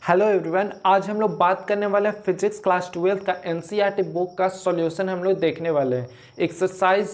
Hello everyone, आज हम लोग बात करने वाले हैं फिजिक्स क्लास 12 का एनसीईआरटी बुक का सॉल्यूशन हम लोग देखने वाले हैं एक्सरसाइज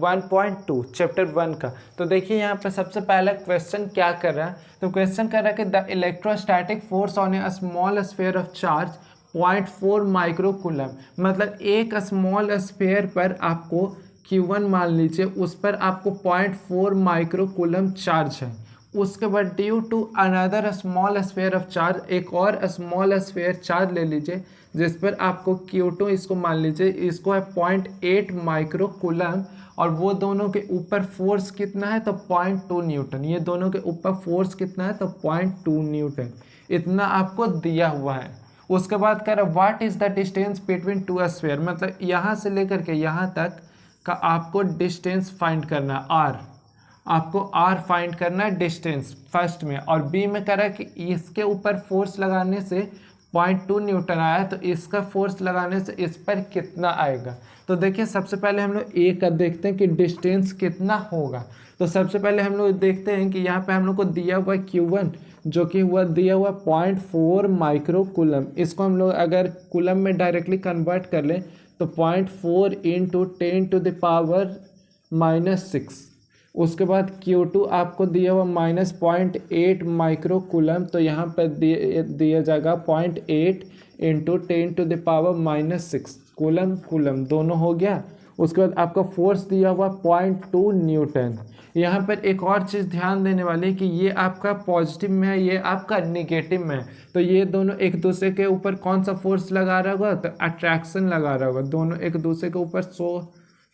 1.2 चैप्टर 1 का। तो देखिए यहाँ पे सबसे पहला क्वेश्चन क्या कर रहा है। तो क्वेश्चन कर रहा है कि the electrostatic force on A small sphere of charge 0.4 micro coulomb. मतलब एक स्मॉल स्फीयर पर आपको Q1 मान लीजिए, उस पर आपको 0.4 माइक्रो कूलम चार्ज है। उसके बाद due to another small sphere of charge, एक और स्मॉल स्फीयर चार्ज ले लीजिए जिस पर आपको Q2 इसको मान लीजिए, इसको है 0.8 माइक्रो कूलम, और वो दोनों के ऊपर फोर्स कितना है तो 0.2 न्यूटन। ये दोनों के ऊपर फोर्स कितना है तो 0.2 न्यूटन, इतना आपको दिया हुआ है। उसके बाद कह रहा है what is the distance between two sphere. मतलब यहाँ से लेकर के यहाँ तक का आपको डिस्टेंस फाइंड करना है, आर। आपको आर फाइंड करना है डिस्टेंस फर्स्ट में, और बी में कह रहा है कि इसके ऊपर फोर्स लगाने से 0.2 न्यूटन आया, तो इसका फोर्स लगाने से इस पर कितना आएगा। तो देखिए सबसे पहले हम लोग ए का देखते हैं कि डिस्टेंस कितना होगा। तो सबसे पहले हम लोग देखते हैं कि यहाँ पे हम लोग को दिया हुआ Q1 जो कि हुआ दिया हुआ 0.4 माइक्रो कूलम। इसको हम लोग अगर कूलम में डायरेक्टली कन्वर्ट कर लें तो 0.4 इंटू 10⁻⁻⁶। उसके बाद Q2 आपको दिया हुआ -0.8 माइक्रो कूलम, तो यहाँ पर दिया जाएगा 0.8 इंटू 10⁻⁻6 कूलम कूलम दोनों हो गया। उसके बाद आपका फोर्स दिया हुआ 0.2 न्यूटन। यहाँ पर एक और चीज़ ध्यान देने वाली है कि ये आपका पॉजिटिव में है, ये आपका निगेटिव में है। तो ये दोनों एक दूसरे के ऊपर कौन सा फोर्स लगा रहा होगा तो अट्रैक्शन लगा रहा होगा। दोनों एक दूसरे के ऊपर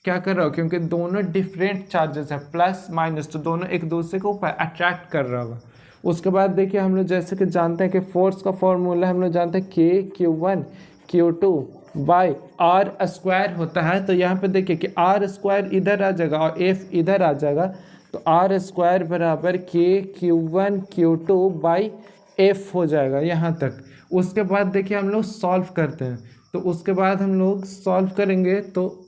क्या कर रहा हो, क्योंकि दोनों डिफरेंट चार्जेस है प्लस माइनस, तो दोनों एक दूसरे को ऊपर अट्रैक्ट कर रहा होगा। उसके बाद देखिए हम लोग जैसे कि जानते हैं कि फोर्स का फॉर्मूला हम लोग जानते हैं K Q1 Q2 by are square होता है। तो यहाँ पे देखिए कि आर स्क्वायर इधर आ जाएगा और एफ इधर आ जाएगा, तो आर स्क्वायर बराबर K Q1 Q2 by F हो जाएगा यहाँ तक। उसके बाद देखिए हम लोग सॉल्व करते हैं, तो उसके बाद हम लोग सॉल्व करेंगे तो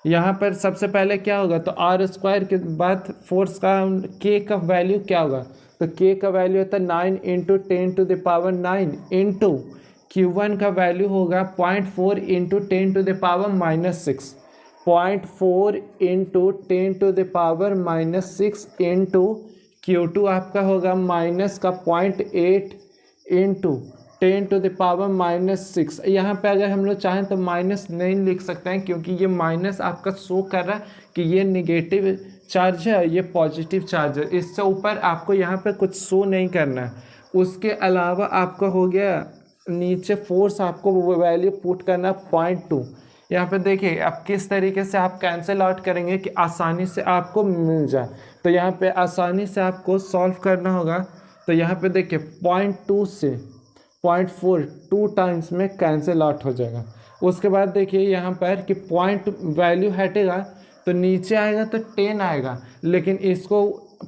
यहाँ पर सबसे पहले क्या होगा तो आर स्क्वायर के बाद फोर्स का के का वैल्यू क्या होगा, तो के का वैल्यू होता है 9 इंटू 10⁻⁹ इंटू Q1 का वैल्यू होगा 0.4 इंटू 10⁻⁻6, 0.4 इंटू 10⁻⁻6 इंटू Q2 आपका होगा माइनस का 0.8 इंटू 10⁻⁻6। यहाँ पे अगर हम लोग चाहें तो माइनस नहीं लिख सकते हैं, क्योंकि ये माइनस आपका शो कर रहा है कि ये निगेटिव चार्ज है, ये पॉजिटिव चार्ज है। इससे ऊपर आपको यहाँ पे कुछ शो नहीं करना है। उसके अलावा आपका हो गया नीचे फोर्स, आपको वैल्यू पुट करना 0.2। यहाँ पे देखिए अब किस तरीके से आप कैंसिल आउट करेंगे कि आसानी से आपको मिल जाए। तो यहाँ पे आसानी से आपको सॉल्व करना होगा। तो यहाँ पे देखिए 0.2 से 0.4 2 टाइम्स में कैंसिल आउट हो जाएगा। उसके बाद देखिए यहाँ पर कि पॉइंट वैल्यू हटेगा तो नीचे आएगा तो 10 आएगा, लेकिन इसको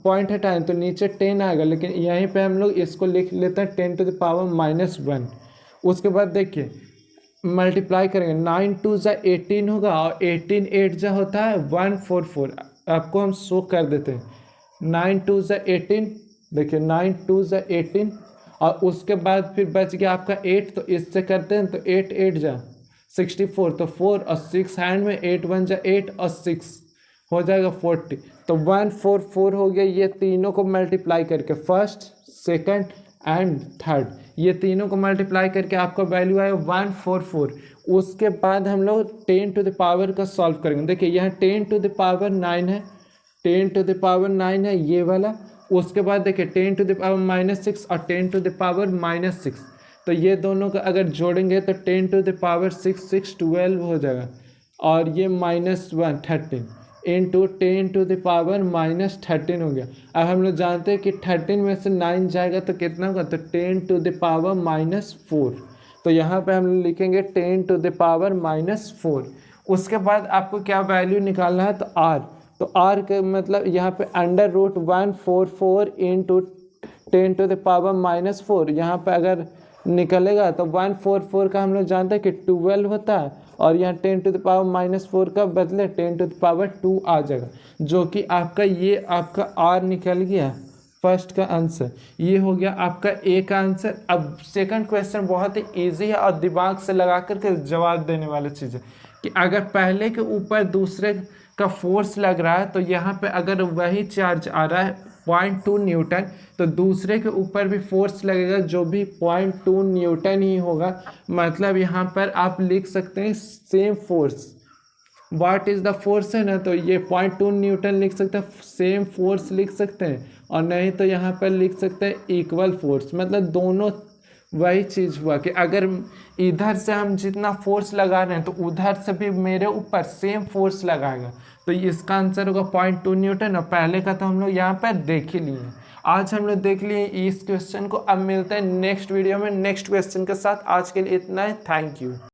पॉइंट हटाएं तो नीचे 10 आएगा, लेकिन यहीं पे हम लोग इसको लिख लेते हैं 10⁻⁻1। उसके बाद देखिए मल्टीप्लाई करेंगे, 9 2 जा 18 होगा और 18 8 जा होता है 144। आपको हम शो कर देते हैं 9 2 जा 18, देखिए 9 2 जा 18, और उसके बाद फिर बच गया आपका 8, तो इससे करते हैं तो 8 8 जा 64, तो 4 और 6 हैंड में, 8 1 जा 8 और 6 हो जाएगा 40, तो 144 हो गया। ये तीनों को मल्टीप्लाई करके फर्स्ट सेकंड एंड थर्ड, ये तीनों को मल्टीप्लाई करके आपका वैल्यू आया 144। उसके बाद हम लोग 10 टू द पावर का सॉल्व करेंगे। देखिए यहाँ 10 टू द पावर 9 है, 10 टू द पावर 9 है ये वाला। उसके बाद देखिए 10 टू द पावर -6 और 10 टू द पावर -6, तो ये दोनों का अगर जोड़ेंगे तो 10 टू द पावर 6 6 12 हो जाएगा, और ये -1 13 इंटू 10 टू द पावर -13 हो गया। अब हम लोग जानते हैं कि 13 में से 9 जाएगा तो कितना होगा, तो 10 टू द पावर -4, तो यहाँ पे हम लिखेंगे 10 टू द पावर -4। उसके बाद आपको क्या वैल्यू निकालना है तो आर, तो आर का मतलब यहाँ पे √144 इंटू 10 टू द पावर -4, यहाँ पे अगर निकलेगा तो 144 का हम लोग जानते हैं कि 12 होता है, और यहाँ 10 टू द पावर -4 का बदले 10 टू द पावर 2 आ जाएगा, जो कि आपका ये आपका आर निकल गया फर्स्ट का आंसर। ये हो गया आपका ए का आंसर। अब सेकंड क्वेश्चन बहुत ही इजी है और दिमाग से लगा करके जवाब देने वाली चीज़ है कि अगर पहले के ऊपर दूसरे का फोर्स लग रहा है तो यहाँ पे अगर वही चार्ज आ रहा है 0.2 न्यूटन तो दूसरे के ऊपर भी फोर्स लगेगा जो भी 0.2 न्यूटन ही होगा। मतलब यहाँ पर आप लिख सकते हैं same force. What is the force है ना, तो ये 0.2 न्यूटन लिख सकते हैं, सेम फोर्स लिख सकते हैं, और नहीं तो यहाँ पर लिख सकते हैं इक्वल फोर्स। मतलब दोनों वही चीज़ हुआ कि अगर इधर से हम जितना फोर्स लगा रहे हैं तो उधर से भी मेरे ऊपर सेम फोर्स लगाएगा। तो इसका आंसर होगा 0.2 न्यूटन। और पहले का तो हम लोग यहाँ पर देख ही लिए। आज हम लोग देख लिए इस क्वेश्चन को। अब मिलते हैं नेक्स्ट वीडियो में नेक्स्ट क्वेश्चन के साथ। आज के लिए इतना ही। Thank you.